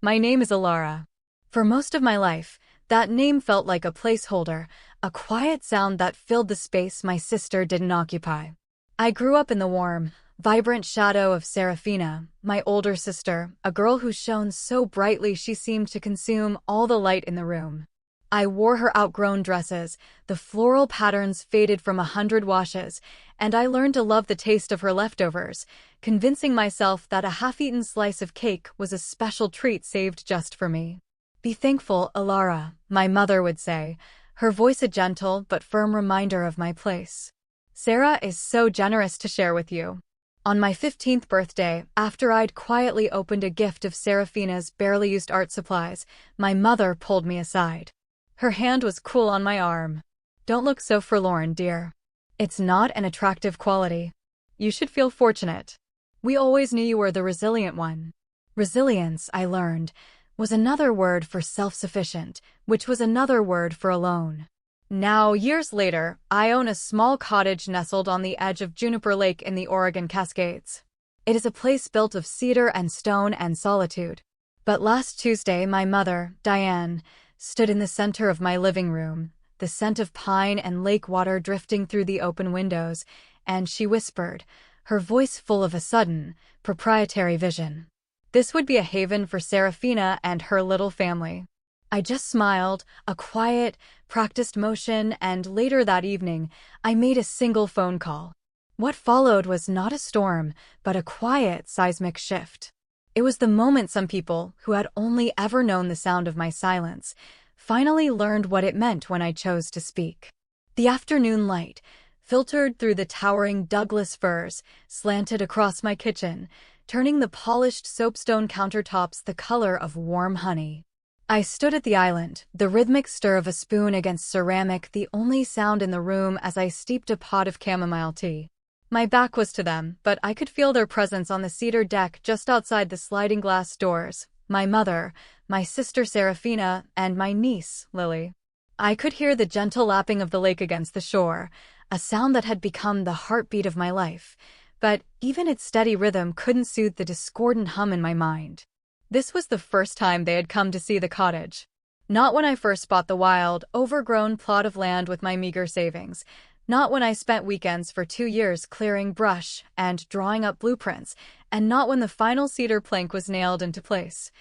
My name is Alara. For most of my life, that name felt like a placeholder, a quiet sound that filled the space my sister didn't occupy. I grew up in the warm, vibrant shadow of Serafina, my older sister, a girl who shone so brightly she seemed to consume all the light in the room. I wore her outgrown dresses, the floral patterns faded from 100 washes, and I learned to love the taste of her leftovers, convincing myself that a half-eaten slice of cake was a special treat saved just for me. Be thankful, Alara, my mother would say, her voice a gentle but firm reminder of my place. Sarah is so generous to share with you. On my 15th birthday, after I'd quietly opened a gift of Serafina's barely used art supplies, my mother pulled me aside. Her hand was cool on my arm. Don't look so forlorn, dear. It's not an attractive quality. You should feel fortunate. We always knew you were the resilient one. Resilience, I learned, was another word for self-sufficient, which was another word for alone. Now, years later, I own a small cottage nestled on the edge of Juniper Lake in the Oregon Cascades. It is a place built of cedar and stone and solitude. But last Tuesday, my mother, Diane, stood in the center of my living room, the scent of pine and lake water drifting through the open windows, and she whispered, her voice full of a sudden, proprietary vision. This would be a haven for Serafina and her little family. I just smiled, a quiet, practiced motion, and later that evening, I made a single phone call. What followed was not a storm, but a quiet, seismic shift. It was the moment some people, who had only ever known the sound of my silence, finally learned what it meant when I chose to speak. The afternoon light, filtered through the towering Douglas firs, slanted across my kitchen, turning the polished soapstone countertops the color of warm honey. I stood at the island, the rhythmic stir of a spoon against ceramic the only sound in the room as I steeped a pot of chamomile tea. My back was to them, but I could feel their presence on the cedar deck just outside the sliding glass doors. My mother, my sister Serafina, and my niece, Lily. I could hear the gentle lapping of the lake against the shore, a sound that had become the heartbeat of my life, but even its steady rhythm couldn't soothe the discordant hum in my mind. This was the first time they had come to see the cottage. Not when I first bought the wild, overgrown plot of land with my meager savings. Not when I spent weekends for 2 years clearing brush and drawing up blueprints, and not when the final cedar plank was nailed into place.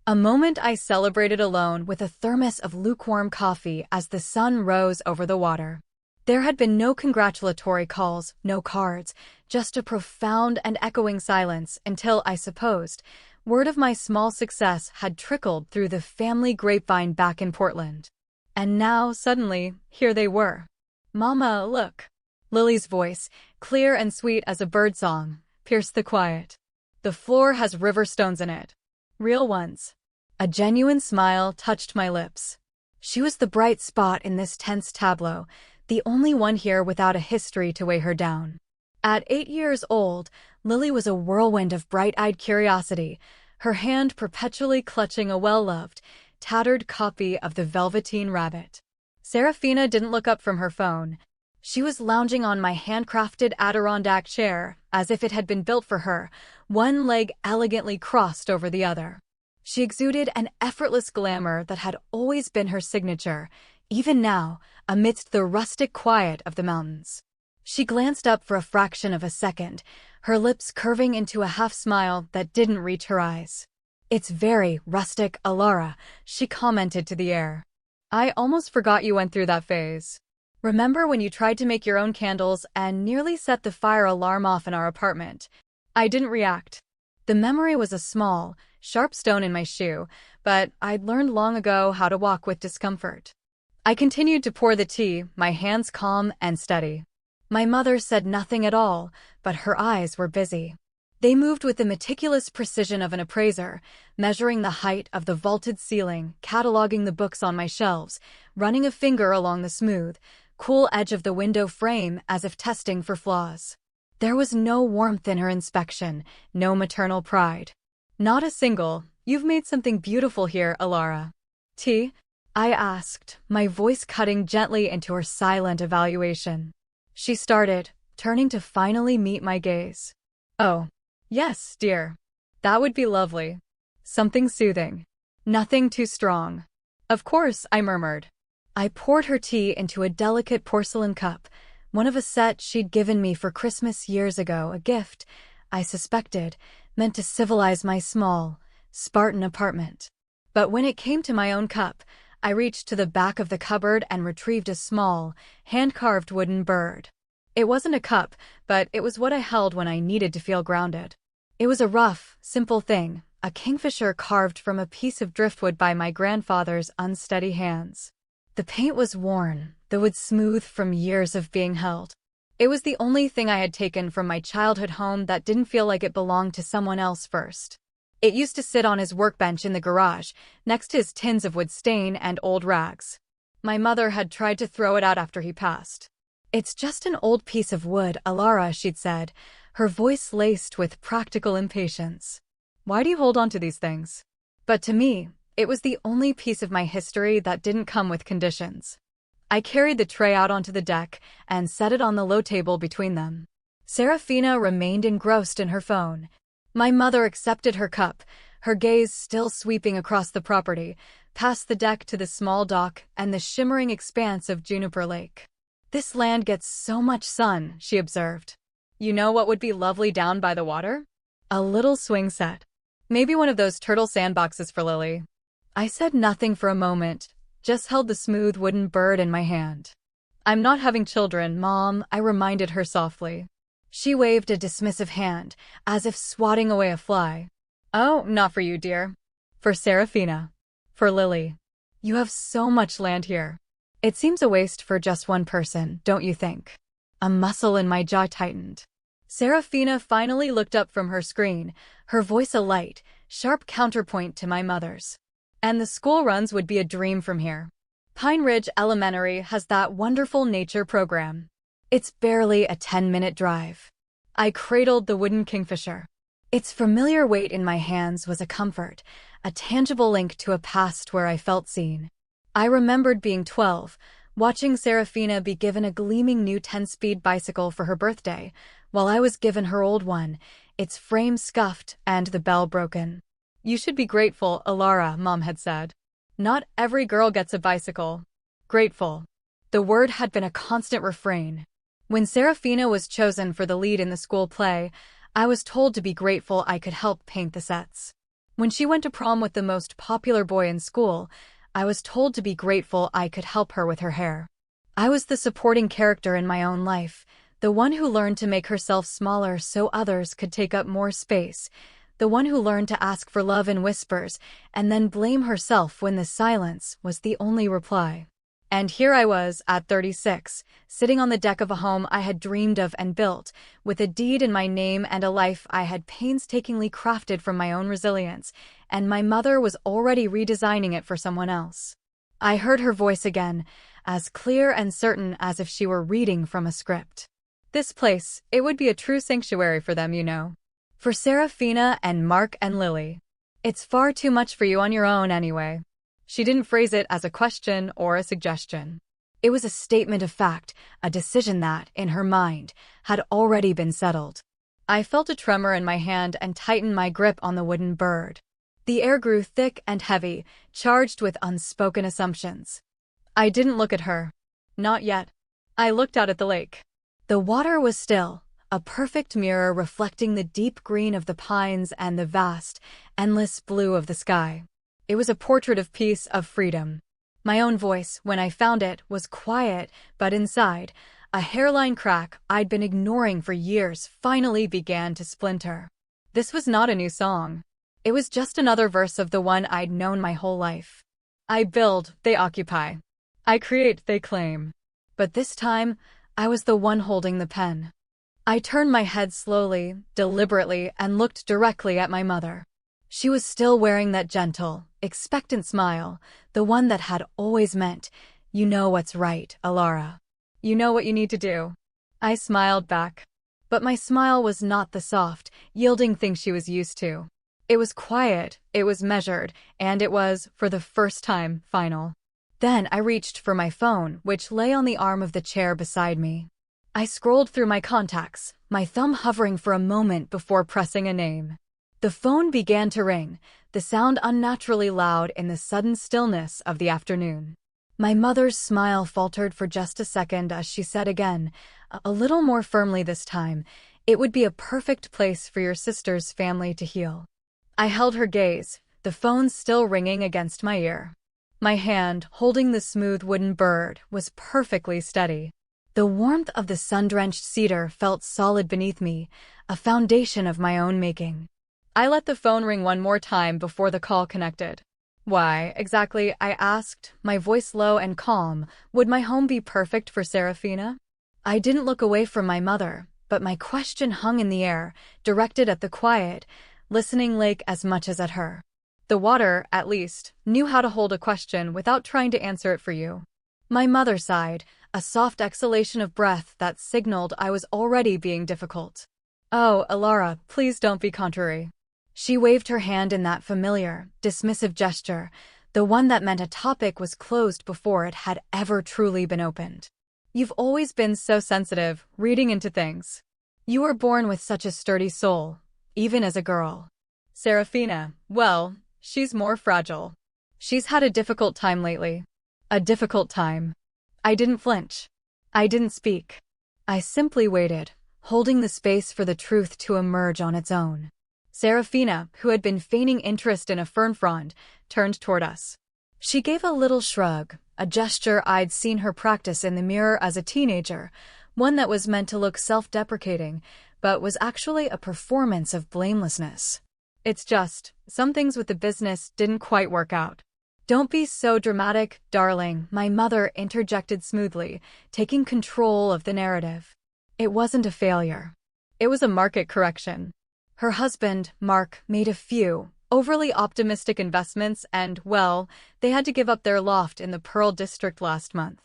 A moment I celebrated alone with a thermos of lukewarm coffee as the sun rose over the water. There had been no congratulatory calls, no cards, just a profound and echoing silence until, I supposed, word of my small success had trickled through the family grapevine back in Portland. And now, suddenly, here they were. "Mama, look." Lily's voice, clear and sweet as a birdsong, pierced the quiet. "The floor has river stones in it. Real ones." A genuine smile touched my lips. She was the bright spot in this tense tableau, the only one here without a history to weigh her down. At 8 years old, Lily was a whirlwind of bright-eyed curiosity, her hand perpetually clutching a well-loved, tattered copy of The Velveteen Rabbit. Serafina didn't look up from her phone. She was lounging on my handcrafted Adirondack chair, as if it had been built for her, one leg elegantly crossed over the other. She exuded an effortless glamour that had always been her signature, even now, amidst the rustic quiet of the mountains. She glanced up for a fraction of a second, her lips curving into a half-smile that didn't reach her eyes. "It's very rustic, Alara," she commented to the air. "I almost forgot you went through that phase. Remember when you tried to make your own candles and nearly set the fire alarm off in our apartment?" I didn't react. The memory was a small, sharp stone in my shoe, but I'd learned long ago how to walk with discomfort. I continued to pour the tea, my hands calm and steady. My mother said nothing at all, but her eyes were busy. They moved with the meticulous precision of an appraiser, measuring the height of the vaulted ceiling, cataloging the books on my shelves, running a finger along the smooth, cool edge of the window frame as if testing for flaws. There was no warmth in her inspection, no maternal pride. "Not a single. You've made something beautiful here, Alara." "Tea?" I asked, my voice cutting gently into her silent evaluation. She started, turning to finally meet my gaze. "Oh, yes, dear. That would be lovely." Something soothing. Nothing too strong. Of course, I murmured. I poured her tea into a delicate porcelain cup, one of a set she'd given me for Christmas years ago, a gift, I suspected, meant to civilize my small, Spartan apartment. But when it came to my own cup, I reached to the back of the cupboard and retrieved a small, hand-carved wooden bird. It wasn't a cup, but it was what I held when I needed to feel grounded. It was a rough, simple thing, a kingfisher carved from a piece of driftwood by my grandfather's unsteady hands. The paint was worn, the wood smooth from years of being held. It was the only thing I had taken from my childhood home that didn't feel like it belonged to someone else first. It used to sit on his workbench in the garage, next to his tins of wood stain and old rags. My mother had tried to throw it out after he passed. "It's just an old piece of wood, Alara," she'd said, her voice laced with practical impatience. "Why do you hold on to these things?" But to me, it was the only piece of my history that didn't come with conditions. I carried the tray out onto the deck and set it on the low table between them. Serafina remained engrossed in her phone. My mother accepted her cup, her gaze still sweeping across the property, past the deck to the small dock and the shimmering expanse of Juniper Lake. "This land gets so much sun," she observed. "You know what would be lovely down by the water? A little swing set. Maybe one of those turtle sandboxes for Lily." I said nothing for a moment, just held the smooth wooden bird in my hand. "I'm not having children, Mom," I reminded her softly. She waved a dismissive hand, as if swatting away a fly. "Oh, not for you, dear. For Serafina. For Lily. You have so much land here. It seems a waste for just one person, don't you think?" A muscle in my jaw tightened. Serafina finally looked up from her screen, her voice a light, sharp counterpoint to my mother's. "And the school runs would be a dream from here. Pine Ridge Elementary has that wonderful nature program. It's barely a 10-minute drive." I cradled the wooden kingfisher. Its familiar weight in my hands was a comfort, a tangible link to a past where I felt seen. I remembered being 12, watching Serafina be given a gleaming new 10-speed bicycle for her birthday, while I was given her old one, its frame scuffed and the bell broken. "You should be grateful, Alara," Mom had said. "Not every girl gets a bicycle." Grateful. The word had been a constant refrain. When Serafina was chosen for the lead in the school play, I was told to be grateful I could help paint the sets. When she went to prom with the most popular boy in school, I was told to be grateful I could help her with her hair. I was the supporting character in my own life, the one who learned to make herself smaller so others could take up more space, the one who learned to ask for love in whispers and then blame herself when the silence was the only reply. And here I was, at 36, sitting on the deck of a home I had dreamed of and built, with a deed in my name and a life I had painstakingly crafted from my own resilience, and my mother was already redesigning it for someone else. I heard her voice again, as clear and certain as if she were reading from a script. "This place, it would be a true sanctuary for them, you know. For Serafina and Mark and Lily. It's far too much for you on your own anyway." She didn't phrase it as a question or a suggestion. It was a statement of fact, a decision that, in her mind, had already been settled. I felt a tremor in my hand and tightened my grip on the wooden bird. The air grew thick and heavy, charged with unspoken assumptions. I didn't look at her. Not yet. I looked out at the lake. The water was still, a perfect mirror reflecting the deep green of the pines and the vast, endless blue of the sky. It was a portrait of peace, of freedom. My own voice, when I found it, was quiet, but inside, a hairline crack I'd been ignoring for years finally began to splinter. This was not a new song. It was just another verse of the one I'd known my whole life. I build, they occupy. I create, they claim. But this time, I was the one holding the pen. I turned my head slowly, deliberately, and looked directly at my mother. She was still wearing that gentle, expectant smile, the one that had always meant, "You know what's right, Alara. You know what you need to do." I smiled back. But my smile was not the soft, yielding thing she was used to. It was quiet, it was measured, and it was, for the first time, final. Then I reached for my phone, which lay on the arm of the chair beside me. I scrolled through my contacts, my thumb hovering for a moment before pressing a name. The phone began to ring, the sound unnaturally loud in the sudden stillness of the afternoon. My mother's smile faltered for just a second as she said again, a little more firmly this time, "It would be a perfect place for your sister's family to heal." I held her gaze, the phone still ringing against my ear. My hand, holding the smooth wooden bird, was perfectly steady. The warmth of the sun-drenched cedar felt solid beneath me, a foundation of my own making. I let the phone ring one more time before the call connected. "Why, exactly," I asked, my voice low and calm, "would my home be perfect for Serafina?" I didn't look away from my mother, but my question hung in the air, directed at the quiet, listening lake as much as at her. The water, at least, knew how to hold a question without trying to answer it for you. My mother sighed, a soft exhalation of breath that signaled I was already being difficult. "Oh, Alara, please don't be contrary." She waved her hand in that familiar, dismissive gesture, the one that meant a topic was closed before it had ever truly been opened. "You've always been so sensitive, reading into things. You were born with such a sturdy soul, even as a girl. Serafina, well, she's more fragile. She's had a difficult time lately." A difficult time. I didn't flinch. I didn't speak. I simply waited, holding the space for the truth to emerge on its own. Serafina, who had been feigning interest in a fern frond, turned toward us. She gave a little shrug, a gesture I'd seen her practice in the mirror as a teenager, one that was meant to look self-deprecating, but was actually a performance of blamelessness. "It's just, some things with the business didn't quite work out." "Don't be so dramatic, darling," my mother interjected smoothly, taking control of the narrative. "It wasn't a failure. It was a market correction. Her husband, Mark, made a few, overly optimistic investments and, well, they had to give up their loft in the Pearl District last month.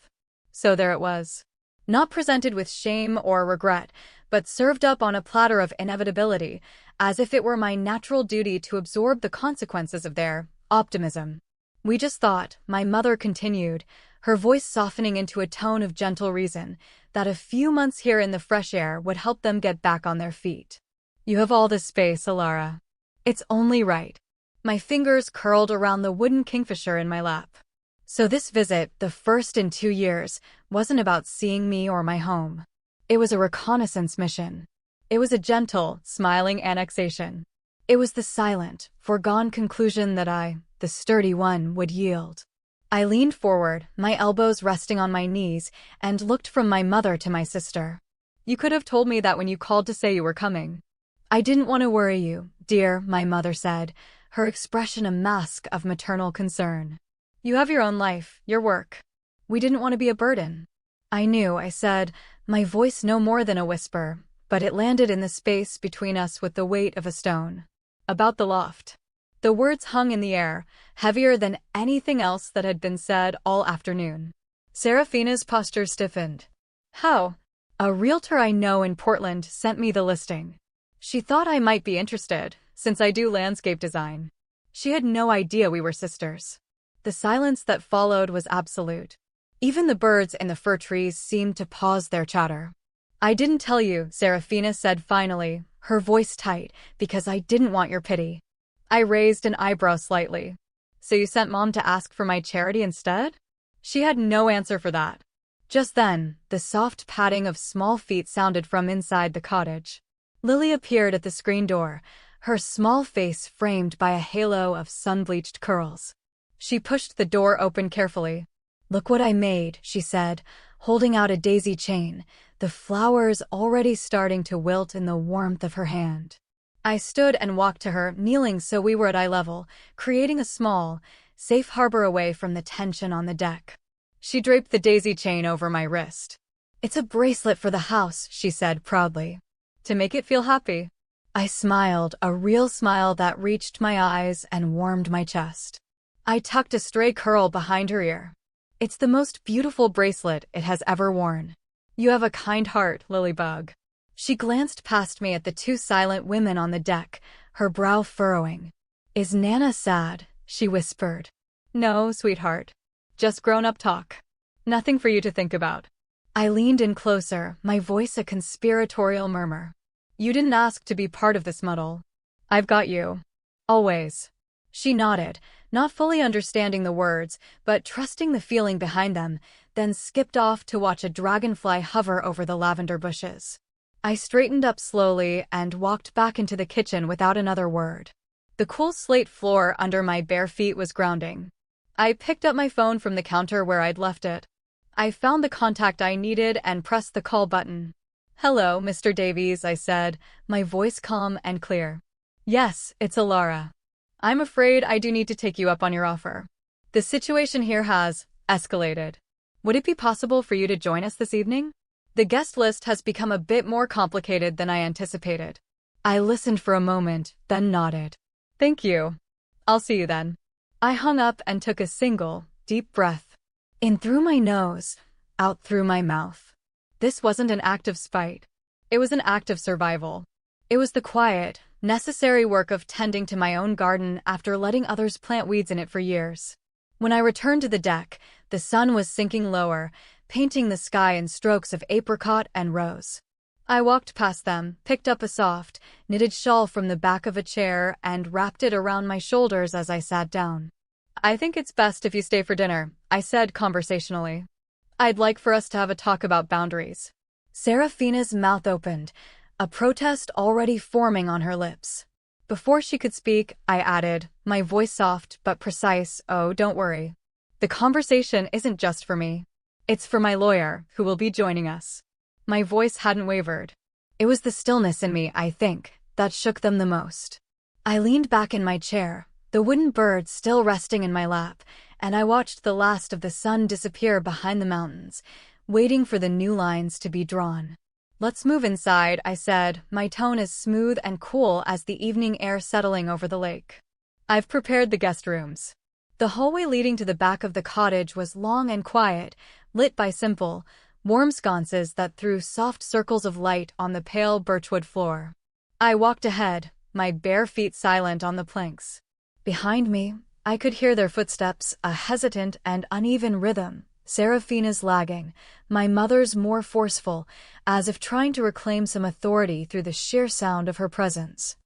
So there it was. Not presented with shame or regret, but served up on a platter of inevitability, as if it were my natural duty to absorb the consequences of their optimism. We just thought," my mother continued, her voice softening into a tone of gentle reason, "that a few months here in the fresh air would help them get back on their feet. You have all this space, Alara. It's only right." My fingers curled around the wooden kingfisher in my lap. So this visit, the first in 2 years, wasn't about seeing me or my home. It was a reconnaissance mission. It was a gentle, smiling annexation. It was the silent, foregone conclusion that I, the sturdy one, would yield. I leaned forward, my elbows resting on my knees, and looked from my mother to my sister. "You could have told me that when you called to say you were coming." "I didn't want to worry you, dear," my mother said, her expression a mask of maternal concern. "You have your own life, your work. We didn't want to be a burden." "I knew," I said, my voice no more than a whisper, but it landed in the space between us with the weight of a stone. "About the loft." The words hung in the air, heavier than anything else that had been said all afternoon. Serafina's posture stiffened. "How?" "A realtor I know in Portland sent me the listing. She thought I might be interested, since I do landscape design. She had no idea we were sisters." The silence that followed was absolute. Even the birds in the fir trees seemed to pause their chatter. "I didn't tell you," Serafina said finally, her voice tight, "because I didn't want your pity." I raised an eyebrow slightly. "So you sent Mom to ask for my charity instead?" She had no answer for that. Just then, the soft padding of small feet sounded from inside the cottage. Lily appeared at the screen door, her small face framed by a halo of sun-bleached curls. She pushed the door open carefully. "Look what I made," she said, holding out a daisy chain, the flowers already starting to wilt in the warmth of her hand. I stood and walked to her, kneeling so we were at eye level, creating a small, safe harbor away from the tension on the deck. She draped the daisy chain over my wrist. "It's a bracelet for the house," she said proudly. "To make it feel happy." I smiled, a real smile that reached my eyes and warmed my chest. I tucked a stray curl behind her ear. "It's the most beautiful bracelet it has ever worn. You have a kind heart, Lilybug." She glanced past me at the 2 silent women on the deck, her brow furrowing. "Is Nana sad?" she whispered. "No, sweetheart. Just grown-up talk. Nothing for you to think about." I leaned in closer, my voice a conspiratorial murmur. "You didn't ask to be part of this muddle." I've got you. Always. She nodded, not fully understanding the words, but trusting the feeling behind them, then skipped off to watch a dragonfly hover over the lavender bushes. I straightened up slowly and walked back into the kitchen without another word. The cool slate floor under my bare feet was grounding. I picked up my phone from the counter where I'd left it. I found the contact I needed and pressed the call button. "Hello, Mr. Davies," I said, my voice calm and clear. "Yes, it's Alara. I'm afraid I do need to take you up on your offer. The situation here has escalated. Would it be possible for you to join us this evening? The guest list has become a bit more complicated than I anticipated." I listened for a moment, then nodded. "Thank you. I'll see you then." I hung up and took a single, deep breath. In through my nose, out through my mouth. This wasn't an act of spite. It was an act of survival. It was the quiet, necessary work of tending to my own garden after letting others plant weeds in it for years. When I returned to the deck, the sun was sinking lower, painting the sky in strokes of apricot and rose. I walked past them, picked up a soft, knitted shawl from the back of a chair and wrapped it around my shoulders as I sat down. "I think it's best if you stay for dinner," I said conversationally. "I'd like for us to have a talk about boundaries." Serafina's mouth opened, a protest already forming on her lips. Before she could speak, I added, my voice soft but precise, "Oh, don't worry. The conversation isn't just for me. It's for my lawyer, who will be joining us." My voice hadn't wavered. It was the stillness in me, I think, that shook them the most. I leaned back in my chair, the wooden bird still resting in my lap, and I watched the last of the sun disappear behind the mountains, waiting for the new lines to be drawn. "Let's move inside," I said, my tone as smooth and cool as the evening air settling over the lake. "I've prepared the guest rooms." The hallway leading to the back of the cottage was long and quiet, lit by simple, warm sconces that threw soft circles of light on the pale birchwood floor. I walked ahead, my bare feet silent on the planks. Behind me, I could hear their footsteps, a hesitant and uneven rhythm, Serafina's lagging, my mother's more forceful, as if trying to reclaim some authority through the sheer sound of her presence.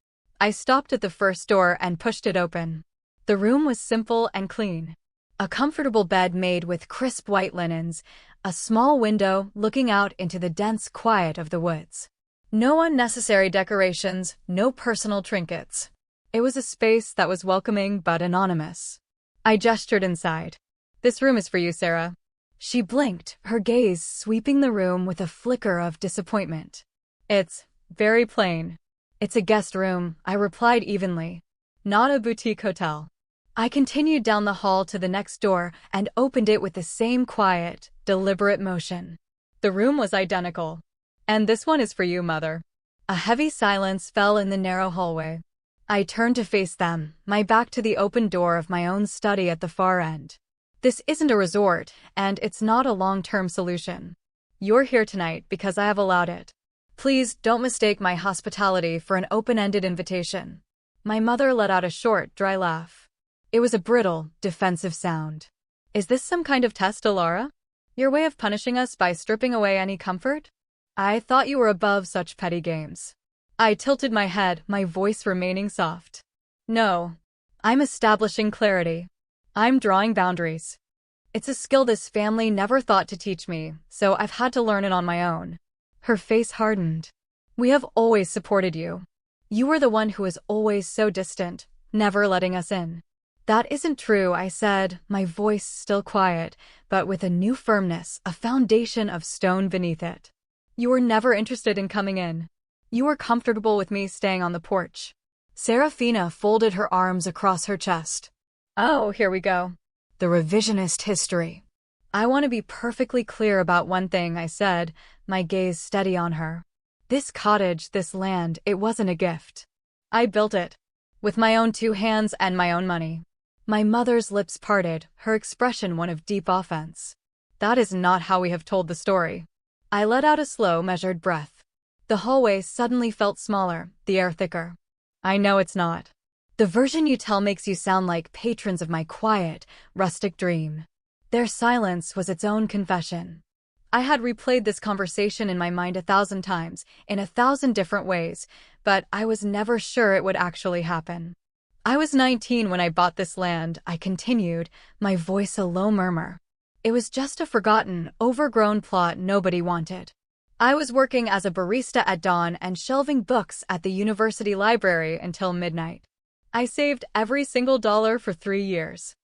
I stopped at the first door and pushed it open. The room was simple and clean. A comfortable bed made with crisp white linens, a small window looking out into the dense quiet of the woods. No unnecessary decorations, no personal trinkets. It was a space that was welcoming but anonymous. I gestured inside. "This room is for you, Sarah." She blinked, her gaze sweeping the room with a flicker of disappointment. "It's very plain." "It's a guest room," I replied evenly. "Not a boutique hotel." I continued down the hall to the next door and opened it with the same quiet, deliberate motion. The room was identical. "And this one is for you, Mother." A heavy silence fell in the narrow hallway. I turned to face them, my back to the open door of my own study at the far end. "This isn't a resort, and it's not a long-term solution. You're here tonight because I have allowed it. Please don't mistake my hospitality for an open-ended invitation." My mother let out a short, dry laugh. It was a brittle, defensive sound. "Is this some kind of test, Alara? Your way of punishing us by stripping away any comfort? I thought you were above such petty games." I tilted my head, my voice remaining soft. "No. I'm establishing clarity. I'm drawing boundaries. It's a skill this family never thought to teach me, so I've had to learn it on my own." Her face hardened. "We have always supported you. You were the one who was always so distant, never letting us in." "That isn't true," I said, my voice still quiet, but with a new firmness, a foundation of stone beneath it. "You were never interested in coming in. You were comfortable with me staying on the porch." Serafina folded her arms across her chest. "Oh, here we go. The revisionist history." "I want to be perfectly clear about one thing," I said, my gaze steady on her. "This cottage, this land, it wasn't a gift. I built it. With my own 2 hands and my own money." My mother's lips parted, her expression one of deep offense. "That is not how we have told the story." I let out a slow, measured breath. The hallway suddenly felt smaller, the air thicker. "I know it's not. The version you tell makes you sound like patrons of my quiet, rustic dream." Their silence was its own confession. I had replayed this conversation in my mind 1,000 times, in 1,000 different ways, but I was never sure it would actually happen. I was 19 when I bought this land, I continued, my voice a low murmur. It was just a forgotten, overgrown plot nobody wanted. I was working as a barista at dawn and shelving books at the university library until midnight. I saved every single dollar for 3 years.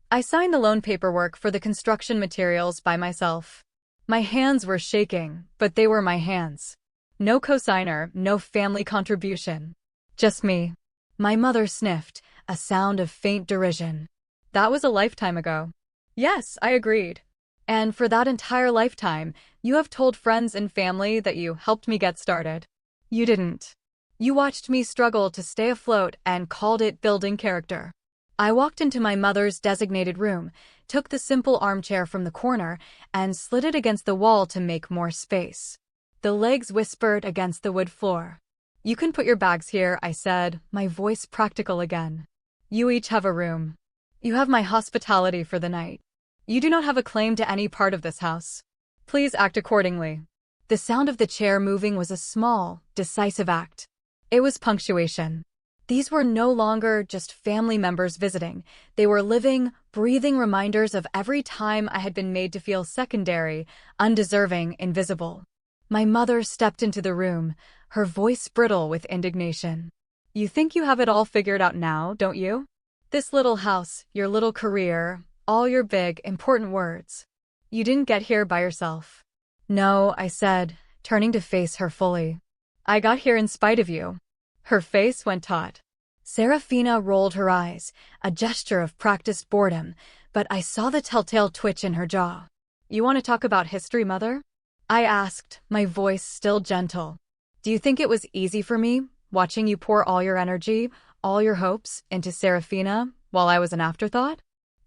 I signed the loan paperwork for the construction materials by myself. My hands were shaking, but they were my hands. No cosigner, no family contribution. Just me. My mother sniffed, a sound of faint derision. That was a lifetime ago. Yes, I agreed. And for that entire lifetime, you have told friends and family that you helped me get started. You didn't. You watched me struggle to stay afloat and called it building character. I walked into my mother's designated room, took the simple armchair from the corner, and slid it against the wall to make more space. The legs whispered against the wood floor. You can put your bags here, I said, my voice practical again. You each have a room. You have my hospitality for the night. You do not have a claim to any part of this house. Please act accordingly. The sound of the chair moving was a small, decisive act. It was punctuation. These were no longer just family members visiting. They were living, breathing reminders of every time I had been made to feel secondary, undeserving, invisible. My mother stepped into the room, her voice brittle with indignation. You think you have it all figured out now, don't you? This little house, your little career, all your big, important words. You didn't get here by yourself. No, I said, turning to face her fully. I got here in spite of you. Her face went taut. Serafina rolled her eyes, a gesture of practiced boredom, but I saw the telltale twitch in her jaw. You want to talk about history, Mother? I asked, my voice still gentle. Do you think it was easy for me, watching you pour all your energy, all your hopes, into Serafina, while I was an afterthought?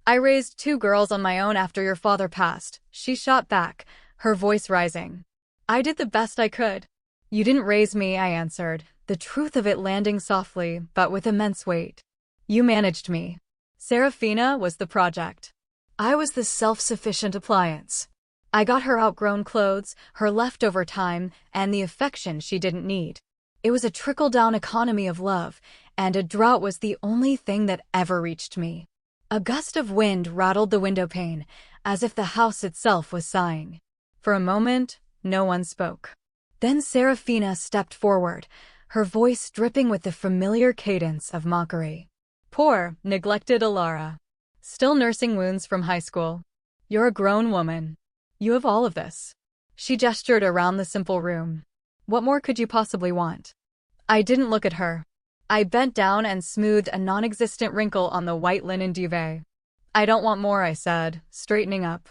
I raised 2 girls on my own after your father passed, she shot back, her voice rising. I did the best I could. You didn't raise me, I answered, the truth of it landing softly, but with immense weight. You managed me. Serafina was the project. I was the self-sufficient appliance. I got her outgrown clothes, her leftover time, and the affection she didn't need. It was a trickle-down economy of love, and a drought was the only thing that ever reached me. A gust of wind rattled the window pane, as if the house itself was sighing. For a moment, no one spoke. Then Serafina stepped forward, her voice dripping with the familiar cadence of mockery. Poor, neglected Alara. Still nursing wounds from high school. You're a grown woman. You have all of this. She gestured around the simple room. What more could you possibly want? I didn't look at her. I bent down and smoothed a non-existent wrinkle on the white linen duvet. I don't want more, I said, straightening up.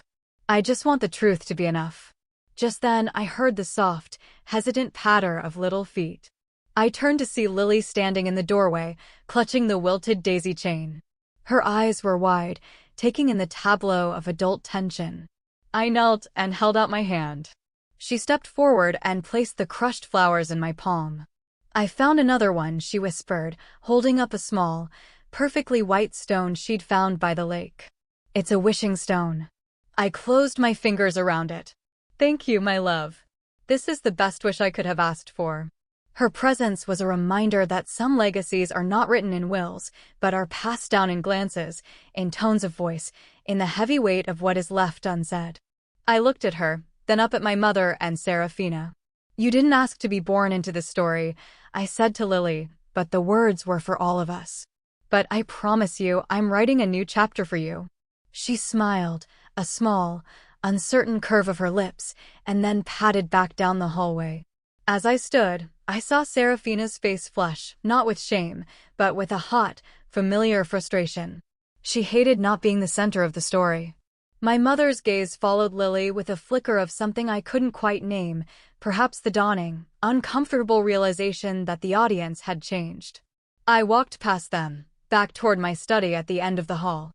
I just want the truth to be enough. Just then, I heard the soft, hesitant patter of little feet. I turned to see Lily standing in the doorway, clutching the wilted daisy chain. Her eyes were wide, taking in the tableau of adult tension. I knelt and held out my hand. She stepped forward and placed the crushed flowers in my palm. I found another one, she whispered, holding up a small, perfectly white stone she'd found by the lake. It's a wishing stone. I closed my fingers around it. Thank you, my love. This is the best wish I could have asked for. Her presence was a reminder that some legacies are not written in wills, but are passed down in glances, in tones of voice, in the heavy weight of what is left unsaid. I looked at her, then up at my mother and Serafina. You didn't ask to be born into this story, I said to Lily, but the words were for all of us. But I promise you, I'm writing a new chapter for you. She smiled, a small, uncertain curve of her lips, and then padded back down the hallway. As I stood, I saw Serafina's face flush, not with shame, but with a hot, familiar frustration. She hated not being the center of the story. My mother's gaze followed Lily with a flicker of something I couldn't quite name, perhaps the dawning, uncomfortable realization that the audience had changed. I walked past them, back toward my study at the end of the hall.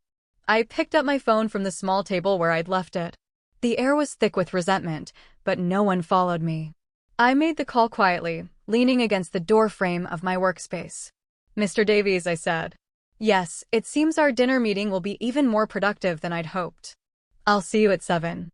I picked up my phone from the small table where I'd left it. The air was thick with resentment, but no one followed me. I made the call quietly, leaning against the doorframe of my workspace. Mr. Davies, I said. Yes, it seems our dinner meeting will be even more productive than I'd hoped. I'll see you at 7.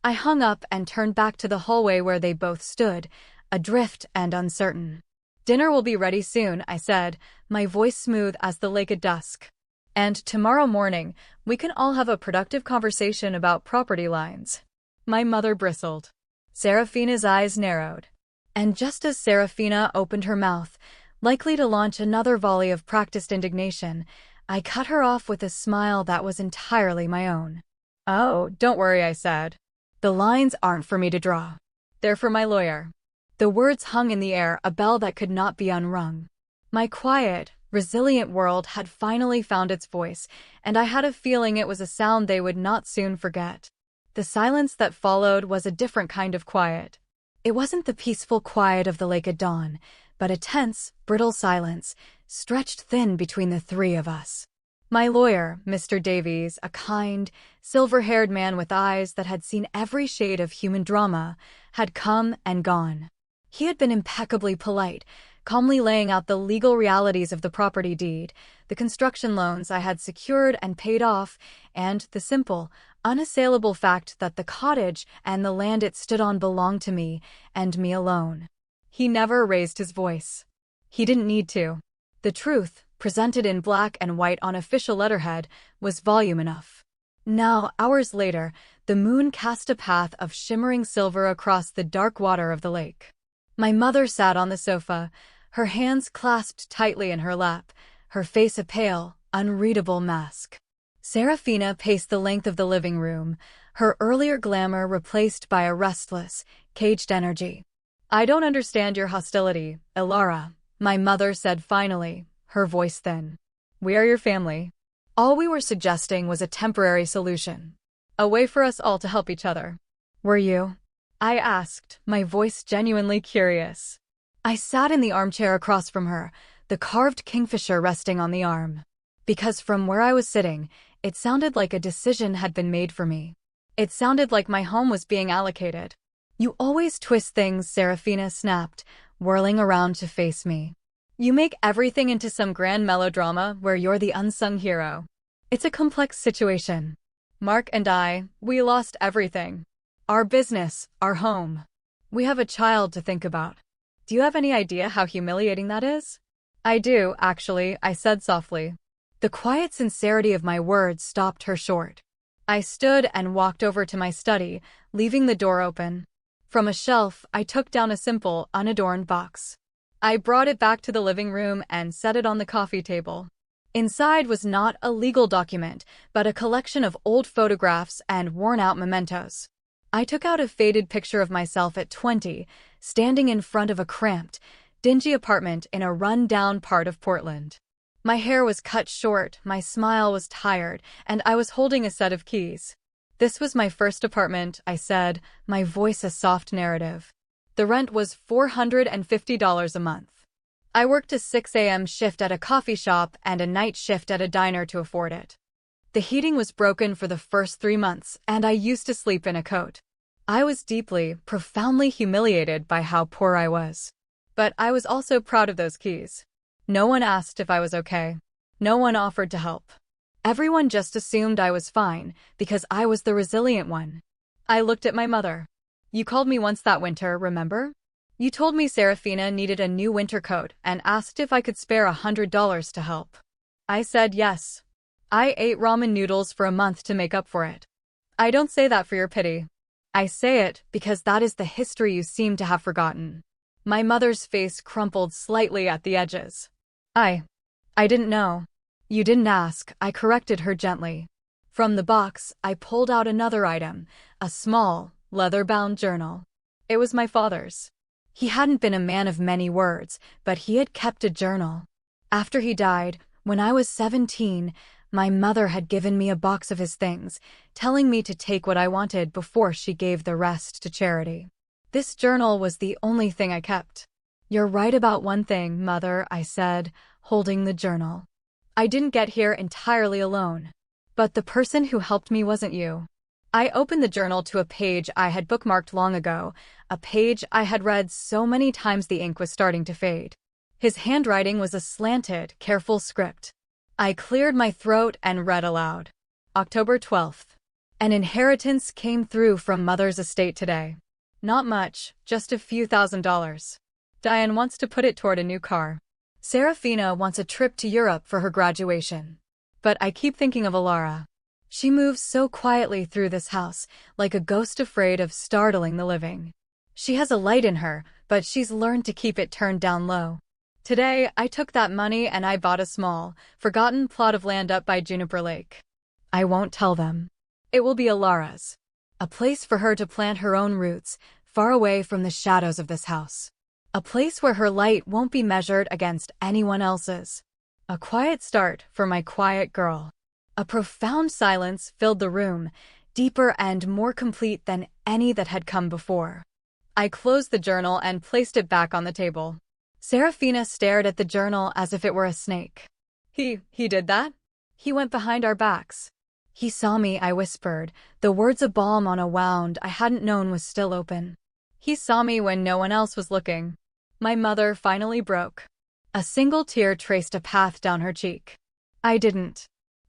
I hung up and turned back to the hallway where they both stood, adrift and uncertain. "Dinner will be ready soon," I said, my voice smooth as the lake at dusk. "And tomorrow morning, we can all have a productive conversation about property lines." My mother bristled. Serafina's eyes narrowed. And just as Serafina opened her mouth, likely to launch another volley of practiced indignation, I cut her off with a smile that was entirely my own. "Oh, don't worry," I said. "The lines aren't for me to draw. They're for my lawyer." The words hung in the air, a bell that could not be unrung. My quiet, resilient world had finally found its voice, and I had a feeling it was a sound they would not soon forget. The silence that followed was a different kind of quiet. It wasn't the peaceful quiet of the lake at dawn, but a tense, brittle silence, stretched thin between the three of us. My lawyer, Mr. Davies, a kind, silver-haired man with eyes that had seen every shade of human drama, had come and gone. He had been impeccably polite, calmly laying out the legal realities of the property deed, the construction loans I had secured and paid off, and the simple, unassailable fact that the cottage and the land it stood on belonged to me, and me alone. He never raised his voice. He didn't need to. The truth, presented in black and white on official letterhead, was volume enough. Now, hours later, the moon cast a path of shimmering silver across the dark water of the lake. My mother sat on the sofa, her hands clasped tightly in her lap, her face a pale, unreadable mask. Serafina paced the length of the living room, her earlier glamour replaced by a restless, caged energy. "I don't understand your hostility, Ilara," my mother said finally, her voice thin. "We are your family. All we were suggesting was a temporary solution. A way for us all to help each other." "Were you?" I asked, my voice genuinely curious. I sat in the armchair across from her, the carved kingfisher resting on the arm. Because from where I was sitting, it sounded like a decision had been made for me. It sounded like my home was being allocated. "You always twist things," Serafina snapped, whirling around to face me. "You make everything into some grand melodrama where you're the unsung hero. It's a complex situation. Mark and I, we lost everything. Our business, our home. We have a child to think about. Do you have any idea how humiliating that is?" "I do, actually," I said softly. The quiet sincerity of my words stopped her short. I stood and walked over to my study, leaving the door open. From a shelf, I took down a simple, unadorned box. I brought it back to the living room and set it on the coffee table. Inside was not a legal document, but a collection of old photographs and worn-out mementos. I took out a faded picture of myself at 20, standing in front of a cramped, dingy apartment in a run-down part of Portland. My hair was cut short, my smile was tired, and I was holding a set of keys. "This was my first apartment," I said, my voice a soft narrative. "The rent was $450 a month. I worked a 6 a.m. shift at a coffee shop and a night shift at a diner to afford it. The heating was broken for the first 3 months, and I used to sleep in a coat. I was deeply, profoundly humiliated by how poor I was. But I was also proud of those keys. No one asked if I was okay. No one offered to help. Everyone just assumed I was fine, because I was the resilient one." I looked at my mother. "You called me once that winter, remember? You told me Serafina needed a new winter coat and asked if I could spare $100 to help. I said yes. I ate ramen noodles for a month to make up for it. I don't say that for your pity. I say it because that is the history you seem to have forgotten." My mother's face crumpled slightly at the edges. I didn't know. "You didn't ask," I corrected her gently. From the box, I pulled out another item, a small, leather-bound journal. It was my father's. He hadn't been a man of many words, but he had kept a journal. After he died, when I was 17, my mother had given me a box of his things, telling me to take what I wanted before she gave the rest to charity. This journal was the only thing I kept. "You're right about one thing, Mother," I said, holding the journal. "I didn't get here entirely alone. But the person who helped me wasn't you." I opened the journal to a page I had bookmarked long ago, a page I had read so many times the ink was starting to fade. His handwriting was a slanted, careful script. I cleared my throat and read aloud. "October 12th. An inheritance came through from mother's estate today. Not much, just a few $1,000s. Diane wants to put it toward a new car. Serafina wants a trip to Europe for her graduation. But I keep thinking of Alara. She moves so quietly through this house, like a ghost afraid of startling the living. She has a light in her, but she's learned to keep it turned down low. Today, I took that money and I bought a small, forgotten plot of land up by Juniper Lake. I won't tell them. It will be Alara's. A place for her to plant her own roots, far away from the shadows of this house. A place where her light won't be measured against anyone else's. A quiet start for my quiet girl. A profound silence filled the room, deeper and more complete than any that had come before. I closed the journal and placed it back on the table. Serafina stared at the journal as if it were a snake. He did that? He went behind our backs. He saw me, I whispered, the words a balm on a wound I hadn't known was still open. He saw me when no one else was looking. My mother finally broke. A single tear traced a path down her cheek. I didn't.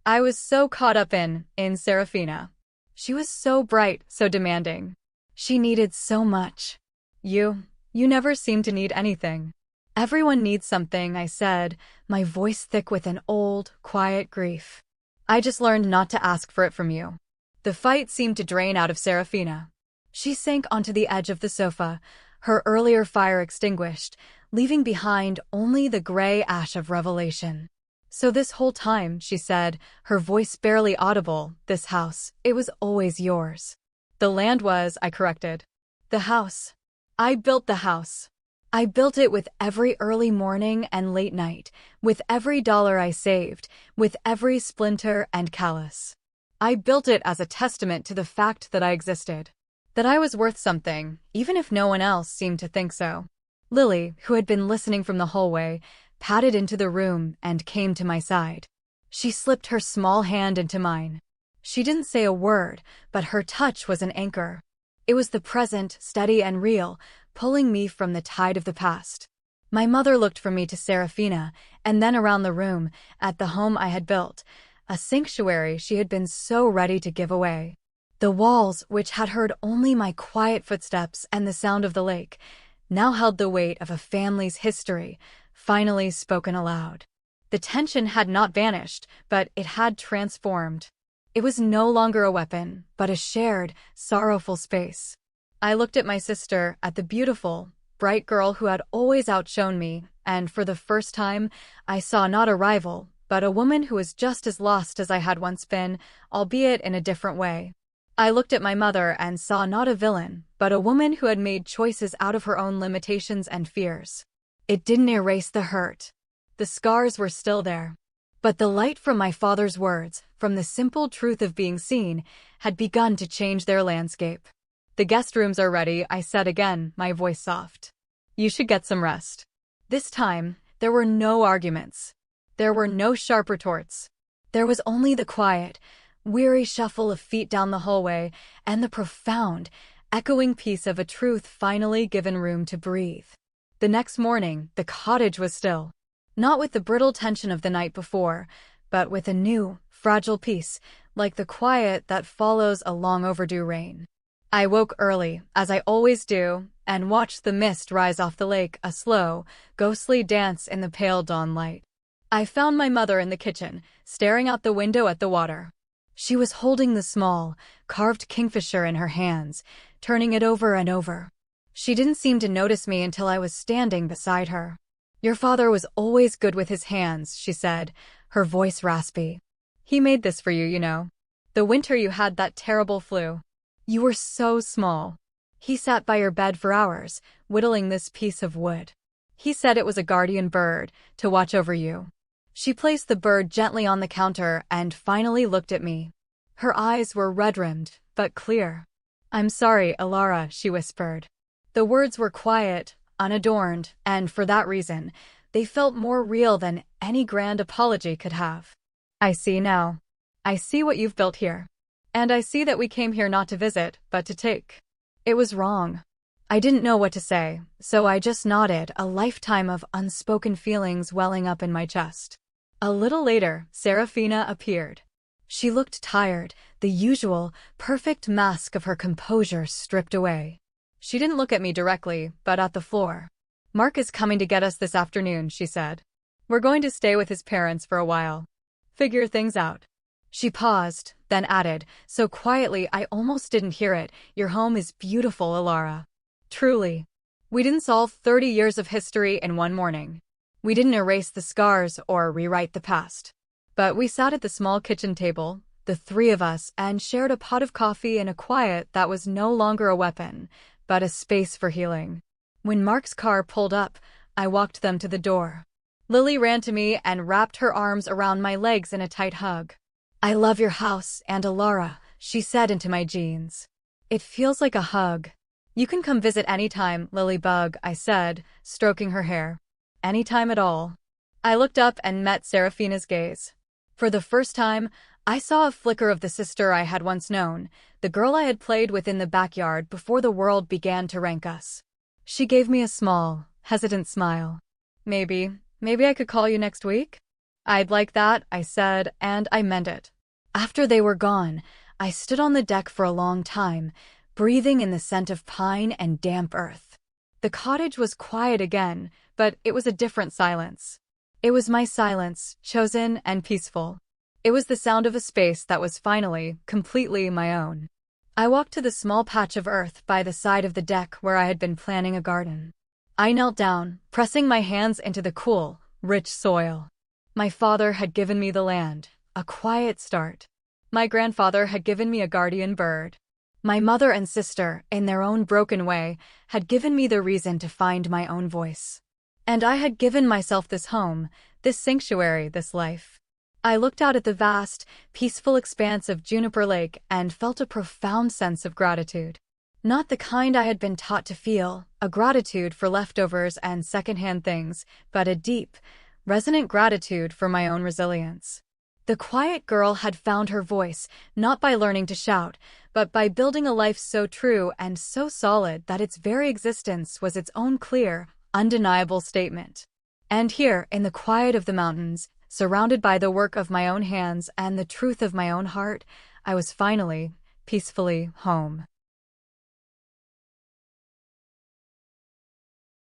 I was so caught up in Serafina. She was so bright, so demanding. She needed so much. You never seem to need anything. Everyone needs something, I said, my voice thick with an old, quiet grief. I just learned not to ask for it from you. The fight seemed to drain out of Serafina. She sank onto the edge of the sofa, her earlier fire extinguished, leaving behind only the gray ash of revelation. So this whole time, she said, her voice barely audible, this house, it was always yours. The land was, I corrected. The house. I built the house. I built it with every early morning and late night, with every dollar I saved, with every splinter and callus. I built it as a testament to the fact that I existed. That I was worth something, even if no one else seemed to think so. Lily, who had been listening from the hallway, padded into the room and came to my side. She slipped her small hand into mine. She didn't say a word, but her touch was an anchor. It was the present, steady and real, pulling me from the tide of the past. My mother looked from me to Serafina, and then around the room, at the home I had built, a sanctuary she had been so ready to give away. The walls, which had heard only my quiet footsteps and the sound of the lake, now held the weight of a family's history, finally spoken aloud. The tension had not vanished, but it had transformed. It was no longer a weapon, but a shared, sorrowful space. I looked at my sister, at the beautiful, bright girl who had always outshone me, and for the first time, I saw not a rival, but a woman who was just as lost as I had once been, albeit in a different way. I looked at my mother and saw not a villain, but a woman who had made choices out of her own limitations and fears. It didn't erase the hurt. The scars were still there. But the light from my father's words, from the simple truth of being seen, had begun to change their landscape. The guest rooms are ready, I said again, my voice soft. You should get some rest. This time, there were no arguments. There were no sharp retorts. There was only the quiet, weary shuffle of feet down the hallway and the profound, echoing peace of a truth finally given room to breathe. The next morning, the cottage was still. Not with the brittle tension of the night before, but with a new, fragile peace, like the quiet that follows a long overdue rain. I woke early, as I always do, and watched the mist rise off the lake, a slow, ghostly dance in the pale dawn light. I found my mother in the kitchen, staring out the window at the water. She was holding the small, carved kingfisher in her hands, turning it over and over. She didn't seem to notice me until I was standing beside her. Your father was always good with his hands, she said, her voice raspy. He made this for you, you know. The winter you had that terrible flu. You were so small. He sat by your bed for hours, whittling this piece of wood. He said it was a guardian bird, to watch over you. She placed the bird gently on the counter and finally looked at me. Her eyes were red-rimmed, but clear. I'm sorry, Alara, she whispered. The words were quiet, unadorned, and for that reason, they felt more real than any grand apology could have. I see now. I see what you've built here. And I see that we came here not to visit, but to take. It was wrong. I didn't know what to say, so I just nodded, a lifetime of unspoken feelings welling up in my chest. A little later, Serafina appeared. She looked tired, the usual, perfect mask of her composure stripped away. She didn't look at me directly, but at the floor. "Mark is coming to get us this afternoon," she said. "We're going to stay with his parents for a while. Figure things out." She paused, then added, so quietly I almost didn't hear it, "Your home is beautiful, Alara. Truly. We didn't solve 30 years of history in one morning. We didn't erase the scars or rewrite the past. But we sat at the small kitchen table, the three of us, and shared a pot of coffee in a quiet that was no longer a weapon, but a space for healing." When Mark's car pulled up, I walked them to the door. Lily ran to me and wrapped her arms around my legs in a tight hug. "I love your house, and Alara," she said into my jeans. "It feels like a hug." "You can come visit anytime, Lilybug," I said, stroking her hair. "Anytime at all." I looked up and met Seraphina's gaze. For the first time, I saw a flicker of the sister I had once known, the girl I had played with in the backyard before the world began to rank us. She gave me a small, hesitant smile. Maybe I could call you next week?" "I'd like that," I said, and I meant it. After they were gone, I stood on the deck for a long time, breathing in the scent of pine and damp earth. The cottage was quiet again, but it was a different silence. It was my silence, chosen and peaceful. It was the sound of a space that was finally, completely my own. I walked to the small patch of earth by the side of the deck where I had been planning a garden. I knelt down, pressing my hands into the cool, rich soil. My father had given me the land, a quiet start. My grandfather had given me a guardian bird. My mother and sister, in their own broken way, had given me the reason to find my own voice. And I had given myself this home, this sanctuary, this life. I looked out at the vast, peaceful expanse of Juniper Lake and felt a profound sense of gratitude. Not the kind I had been taught to feel, a gratitude for leftovers and secondhand things, but a deep, resonant gratitude for my own resilience. The quiet girl had found her voice, not by learning to shout, but by building a life so true and so solid that its very existence was its own clear, undeniable statement. And here, in the quiet of the mountains, surrounded by the work of my own hands and the truth of my own heart, I was finally, peacefully home.